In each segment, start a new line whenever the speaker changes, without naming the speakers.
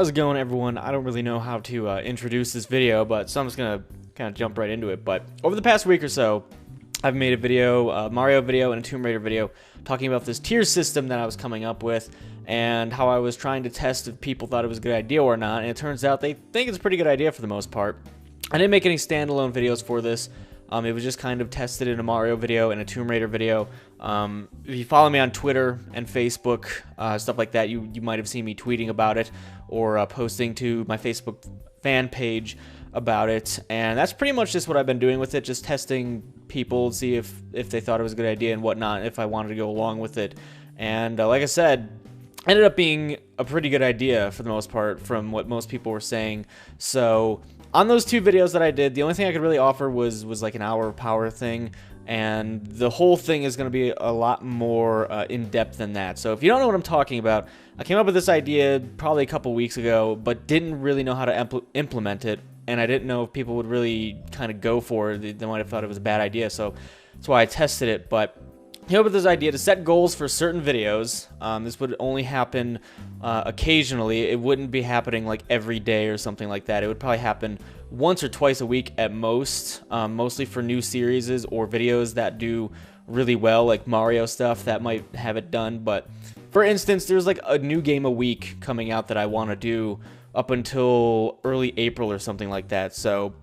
How's it going, everyone? I don't really know how to introduce this video, so I'm just gonna kind of jump right into it. But over the past week or so, I've made a video, a Mario video and a Tomb Raider video, talking about this tier system that I was coming up with, and how I was trying to test if people thought it was a good idea or not, and it turns out they think it's a pretty good idea for the most part. I didn't make any standalone videos for this. It was just kind of tested in a Mario video and a Tomb Raider video. If you follow me on Twitter and Facebook, stuff like that, you might have seen me tweeting about it or posting to my Facebook fan page about it. And that's pretty much just what I've been doing with it, just testing people, see if they thought it was a good idea and whatnot, if I wanted to go along with it. And like I said, ended up being a pretty good idea for the most part from what most people were saying. So on those two videos that I did, the only thing I could really offer was like an hour power thing, and the whole thing is going to be a lot more in-depth than that. So if you don't know what I'm talking about, I came up with this idea probably a couple weeks ago, but didn't really know how to implement it, and I didn't know if people would really kind of go for it. They might have thought it was a bad idea, so that's why I tested it. But I came up with this idea to set goals for certain videos. This would only happen occasionally. It wouldn't be happening like every day or something like that. It would probably happen once or twice a week at most, mostly for new series or videos that do really well, like Mario stuff that might have it done. But for instance, there's like a new game a week coming out that I want to do up until early April or something like that. So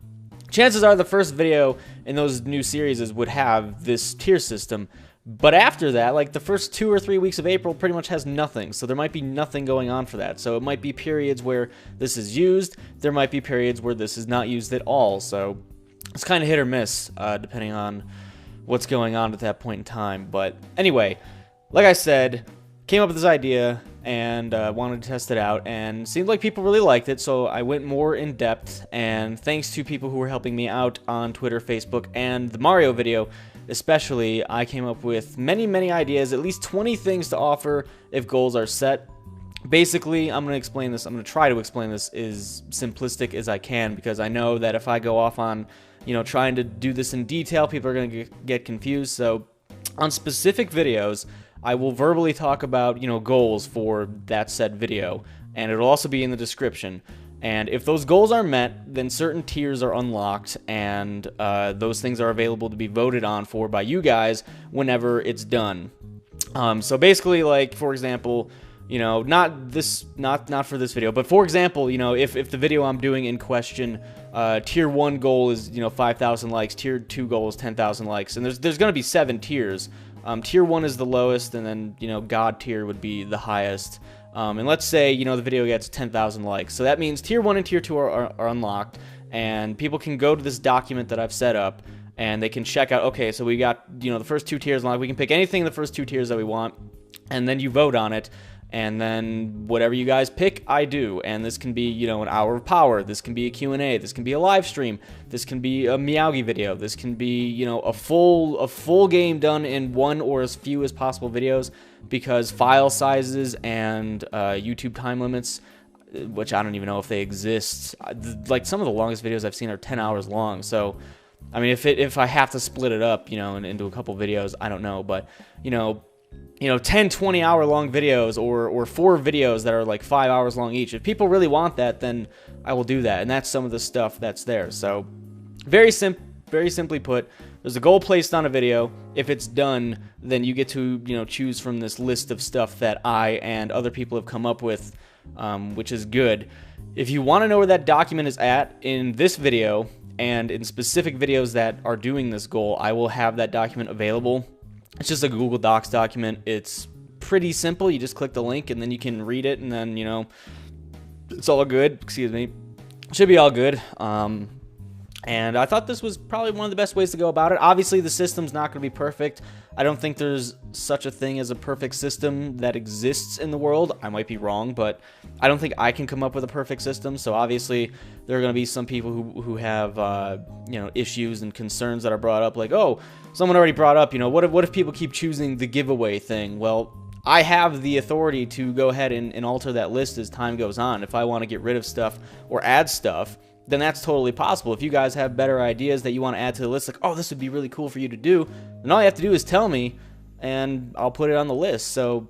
chances are the first video in those new series would have this tier system. But after that, like the first 2 or 3 weeks of April pretty much has nothing, so there might be nothing going on for that. So it might be periods where this is used, there might be periods where this is not used at all, so it's kind of hit or miss, depending on what's going on at that point in time. But anyway, like I said, came up with this idea and wanted to test it out, and seemed like people really liked it, so I went more in depth, and thanks to people who were helping me out on Twitter, Facebook, and the Mario video especially, I came up with many ideas, at least 20 things to offer if goals are set. Basically, I'm going to try to explain this as simplistic as I can, because I know that if I go off on, trying to do this in detail, people are going to get confused. So on specific videos, I will verbally talk about, goals for that said video, and it'll also be in the description. And if those goals are met, then certain tiers are unlocked, and those things are available to be voted on for by you guys whenever it's done. So basically, like, for example, not for this video, but for example, if the video I'm doing in question, tier 1 goal is 5,000 likes, tier 2 goal is 10,000 likes, and there's going to be 7 tiers. Tier 1 is the lowest, and then God tier would be the highest. And let's say, the video gets 10,000 likes. So that means tier 1 and tier 2 are unlocked, and people can go to this document that I've set up, and they can check out, okay, so we got, the first 2 tiers unlocked. We can pick anything in the first 2 tiers that we want, and then you vote on it, and then whatever you guys pick, I do. And this can be, an hour of power. This can be a Q&A. This can be a live stream. This can be a Meowgy video. This can be, a full game done in one or as few as possible videos, because file sizes and YouTube time limits, which I don't even know if they exist. Like, some of the longest videos I've seen are 10 hours long. So, I mean, if I have to split it up, into a couple videos, I don't know. But, 10, 20 hour long videos or 4 videos that are like 5 hours long each. If people really want that, then I will do that. And that's some of the stuff that's there. So very simply put, there's a goal placed on a video. If it's done, then you get to, choose from this list of stuff that I and other people have come up with, which is good. If you want to know where that document is at in this video and in specific videos that are doing this goal, I will have that document available. It's just a Google Docs document. It's pretty simple. You just click the link and then you can read it, and then, it's all good. Excuse me. Should be all good. And I thought this was probably one of the best ways to go about it. Obviously, the system's not going to be perfect. I don't think there's such a thing as a perfect system that exists in the world. I might be wrong, but I don't think I can come up with a perfect system. So obviously, there are going to be some people who have issues and concerns that are brought up, like, oh, someone already brought up, what if people keep choosing the giveaway thing? Well, I have the authority to go ahead and alter that list as time goes on. If I want to get rid of stuff or add stuff, then that's totally possible. If you guys have better ideas that you want to add to the list, like, oh, this would be really cool for you to do, then all you have to do is tell me, and I'll put it on the list. So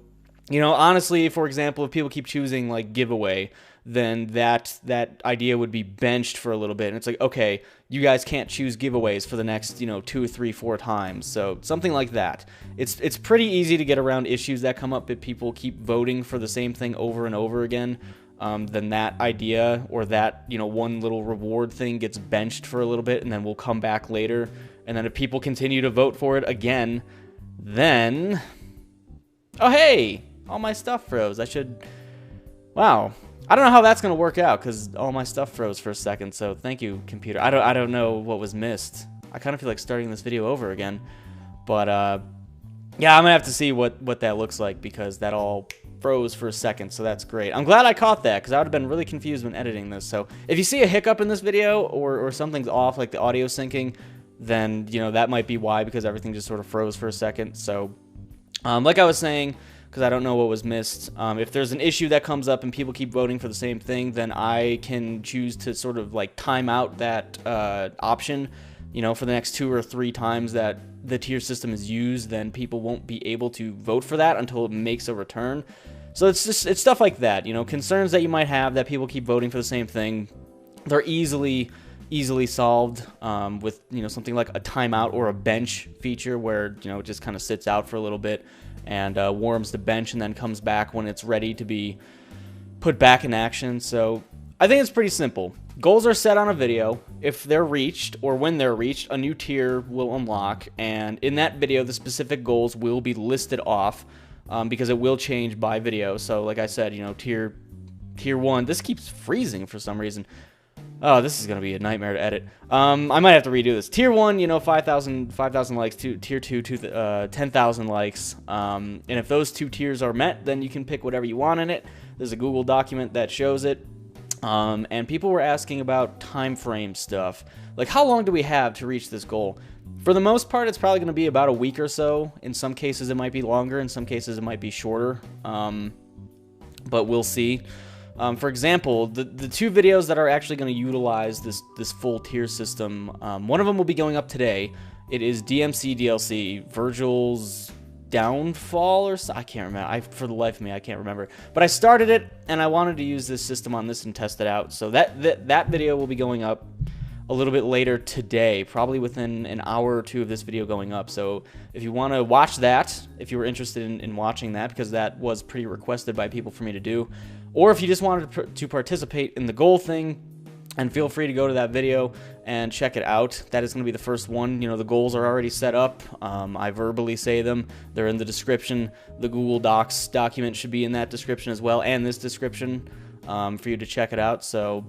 You know, honestly, for example, if people keep choosing like giveaway, then that idea would be benched for a little bit. And it's like, okay, you guys can't choose giveaways for the next, 2, 3, 4 times. So something like that. It's pretty easy to get around issues that come up if people keep voting for the same thing over and over again. Then that idea or that, one little reward thing gets benched for a little bit, and then we'll come back later. And then if people continue to vote for it again, then, oh hey, all my stuff froze. Wow. I don't know how that's gonna work out because all my stuff froze for a second. So thank you, computer. I don't know what was missed. I kind of feel like starting this video over again, but yeah, I'm gonna have to see what that looks like because that all froze for a second. So that's great. I'm glad I caught that because I would have been really confused when editing this. So if you see a hiccup in this video or something's off, like the audio syncing, then that might be why, because everything just sort of froze for a second. So like I was saying, because I don't know what was missed, if there's an issue that comes up and people keep voting for the same thing, then I can choose to sort of like time out that option, for the next 2 or 3 times that the tier system is used. Then people won't be able to vote for that until it makes a return. So it's stuff like that, concerns that you might have that people keep voting for the same thing. They're easily solved with something like a timeout or a bench feature where it just kind of sits out for a little bit and warms the bench and then comes back when it's ready to be put back in action. So I think it's pretty simple. Goals are set on a video. If they're reached or when they're reached, a new tier will unlock, and in that video the specific goals will be listed off because it will change by video. So like I said, tier 1, this keeps freezing for some reason. Oh, this is going to be a nightmare to edit. I might have to redo this. Tier 1, 5,000 likes. Tier 2, 10,000 likes. And if those 2 tiers are met, then you can pick whatever you want in it. There's a Google document that shows it. And people were asking about time frame stuff. Like, how long do we have to reach this goal? For the most part, it's probably going to be about a week or so. In some cases, it might be longer. In some cases, it might be shorter. But we'll see. For example, the 2 videos that are actually going to utilize this full tier system, one of them will be going up today. It is DMC DLC, Virgil's Downfall, or I can't remember. For the life of me, I can't remember. But I started it, and I wanted to use this system on this and test it out. So that video will be going up a little bit later today, probably within an hour or 2 of this video going up. So if you want to watch that, if you were interested in watching that, because that was pretty requested by people for me to do, or if you just wanted to participate in the goal thing, and feel free to go to that video and check it out. That is going to be the first one. The goals are already set up. I verbally say them. They're in the description. The Google Docs document should be in that description as well, and this description for you to check it out. So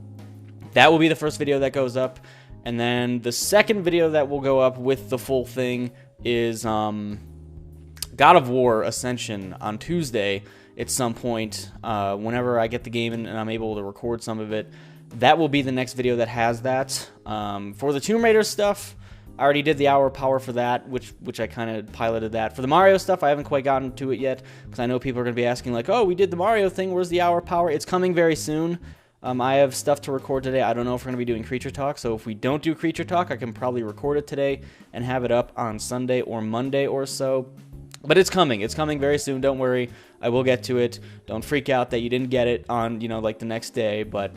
that will be the first video that goes up. And then the second video that will go up with the full thing is God of War Ascension on Tuesday at some point. Whenever I get the game and I'm able to record some of it, that will be the next video that has that. For the Tomb Raider stuff, I already did the hour power for that, which I kind of piloted that. For the Mario stuff, I haven't quite gotten to it yet, because I know people are going to be asking, like, oh, we did the Mario thing, where's the hour power? It's coming very soon. I have stuff to record today. I don't know if we're going to be doing Creature Talk, so if we don't do Creature Talk, I can probably record it today and have it up on Sunday or Monday or so. But it's coming. It's coming very soon. Don't worry. I will get to it. Don't freak out that you didn't get it on, like the next day. But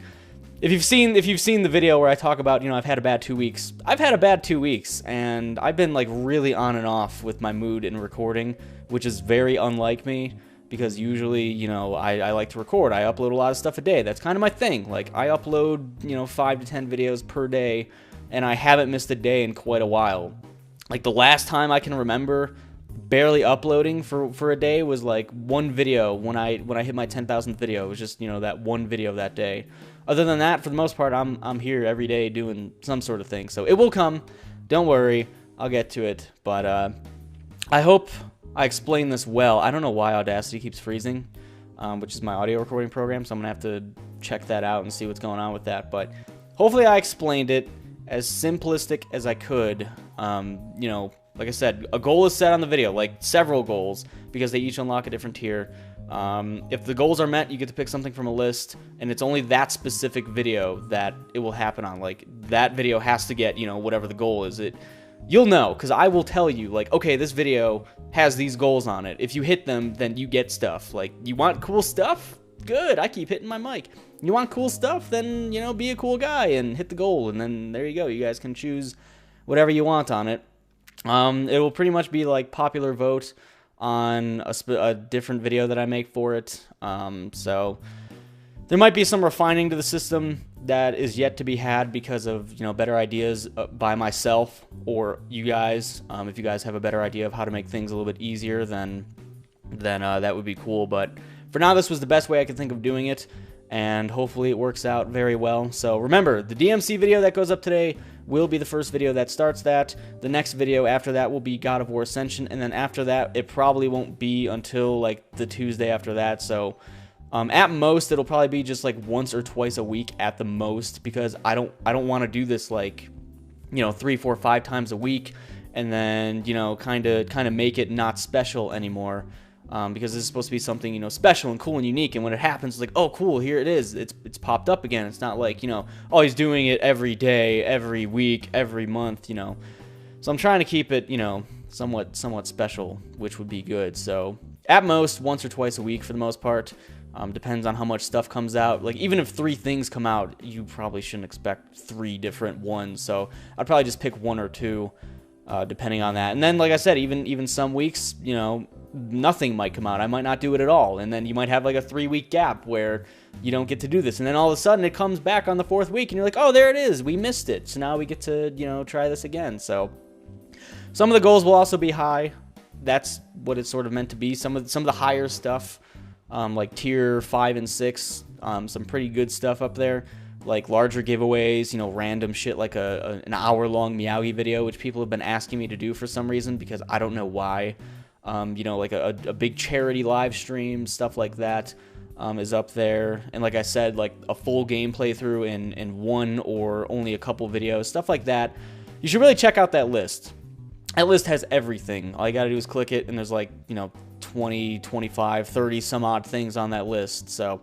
if you've seen the video where I talk about, I've had a bad 2 weeks. I've had a bad 2 weeks, and I've been like really on and off with my mood in recording, which is very unlike me, because usually, I like to record. I upload a lot of stuff a day. That's kind of my thing. Like, I upload, 5 to 10 videos per day, and I haven't missed a day in quite a while. Like, the last time I can remember barely uploading for a day was like one video when I hit my 10,000th video. It was just, that one video that day. Other than that, for the most part, I'm here every day doing some sort of thing. So it will come. Don't worry. I'll get to it. But I hope I explained this well. I don't know why Audacity keeps freezing, which is my audio recording program. So I'm going to have to check that out and see what's going on with that. But hopefully I explained it as simplistic as I could. Like I said, a goal is set on the video, like several goals, because they each unlock a different tier. If the goals are met, you get to pick something from a list, and it's only that specific video that it will happen on. Like, that video has to get, whatever the goal is. you'll know, because I will tell you, like, okay, this video has these goals on it. If you hit them, then you get stuff. Like, you want cool stuff? Good, I keep hitting my mic. You want cool stuff? Then, you know, be a cool guy and hit the goal, and then there you go. You guys can choose whatever you want on it. It will pretty much be like popular vote on a different video that I make for it. So there might be some refining to the system that is yet to be had because of, you know, better ideas by myself or you guys. If you guys have a better idea of how to make things a little bit easier, then that would be cool. But for now, this was the best way I could think of doing it, and hopefully it works out very well. So remember, the DMC video that goes up today will be the first video that starts that. The next video after that will be God of War Ascension, and then after that, it probably won't be until like the Tuesday after that. So at most, it'll probably be just like once or twice a week at the most, because I don't want to do this like, you know, 3, 4, 5 times a week, and then, you know, kind of make it not special anymore. Because this is supposed to be something, you know, special and cool and unique, and when it happens, it's like, oh, cool, here it is. It's popped up again. It's not like, you know, oh, he's doing it every day, every week, every month, you know. So I'm trying to keep it, you know, somewhat special, which would be good. So at most, once or twice a week for the most part. Depends on how much stuff comes out. Like, even if 3 things come out, you probably shouldn't expect 3 different ones. So I'd probably just pick 1 or 2, depending on that. And then, like I said, even some weeks, you know, nothing might come out. I might not do it at all, and then you might have like a 3-week gap where you don't get to do this, and then all of a sudden it comes back on the 4th week and you're like, oh, there it is, we missed it, so now we get to, you know, try this again. So some of the goals will also be high. That's what it's sort of meant to be. Some of the higher stuff, like tier 5 and 6, some pretty good stuff up there, like larger giveaways, you know, random shit like an hour-long Meowgie video, which people have been asking me to do for some reason, because I don't know why. You know, like a big charity live stream, stuff like that, is up there. And like I said, like a full game playthrough in 1 or only a couple videos, stuff like that. You should really check out that list. That list has everything. All you gotta do is click it, and there's like, you know, 20, 25, 30 some odd things on that list. So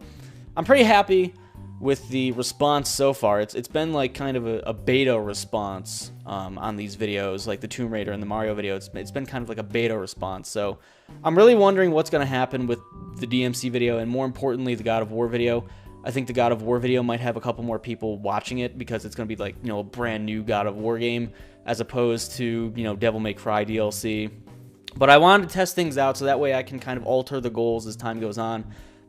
I'm pretty happy with the response so far. It's been like kind of a beta response on these videos, like the Tomb Raider and the Mario video. It's been kind of like a beta response. So I'm really wondering what's going to happen with the DMC video, and more importantly, the God of War video. I think the God of War video might have a couple more people watching it, because it's going to be like, you know, a brand new God of War game, as opposed to, you know, Devil May Cry DLC. But I wanted to test things out so that way I can kind of alter the goals as time goes on.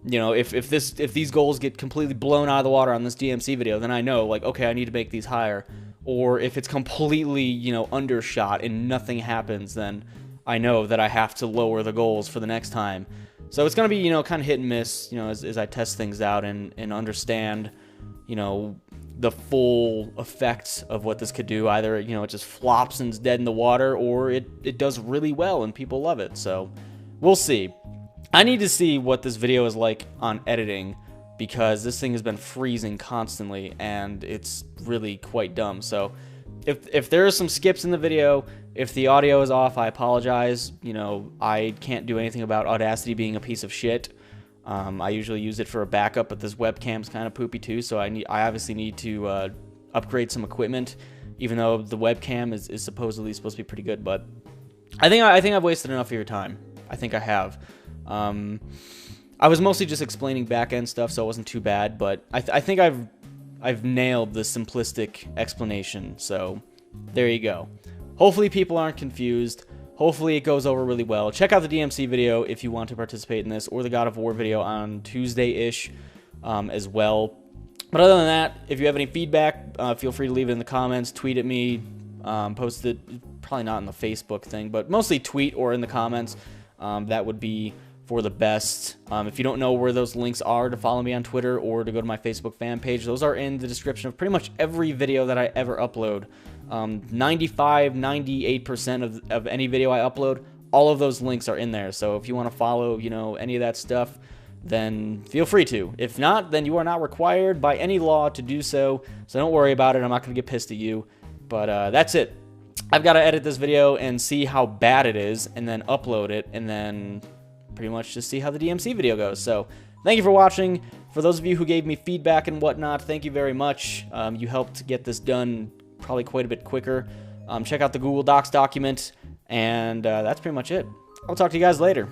You know, if these goals get completely blown out of the water on this DMC video, then I know, like, okay, I need to make these higher. Or if it's completely, you know, undershot and nothing happens, then I know that I have to lower the goals for the next time. So it's going to be, you know, kind of hit and miss, you know, as I test things out and understand, you know, the full effects of what this could do. Either, you know, it just flops and is dead in the water, or it does really well and people love it. So we'll see. I need to see what this video is like on editing, because this thing has been freezing constantly and it's really quite dumb. So if there are some skips in the video, if the audio is off, I apologize. You know, I can't do anything about Audacity being a piece of shit. I usually use it for a backup, but this webcam's kind of poopy too, so I obviously need to upgrade some equipment, even though the webcam is supposedly supposed to be pretty good. But I think I've wasted enough of your time. I think I have. I was mostly just explaining back-end stuff, so it wasn't too bad, but I think I've nailed the simplistic explanation, so there you go. Hopefully people aren't confused. Hopefully it goes over really well. Check out the DMC video if you want to participate in this, or the God of War video on Tuesday-ish as well. But other than that, if you have any feedback, feel free to leave it in the comments, tweet at me, post it, probably not in the Facebook thing, but mostly tweet or in the comments. That would be for the best. If you don't know where those links are to follow me on Twitter or to go to my Facebook fan page, those are in the description of pretty much every video that I ever upload. 95-98% of any video I upload, all of those links are in there. So if you want to follow, you know, any of that stuff, then feel free to. If not, then you are not required by any law to do so. So don't worry about it. I'm not going to get pissed at you. But that's it. I've got to edit this video and see how bad it is, and then upload it, and then pretty much just see how the DMC video goes. So thank you for watching. For those of you who gave me feedback and whatnot, thank you very much. You helped get this done probably quite a bit quicker. check out the Google Docs document, and that's pretty much it. I'll talk to you guys later.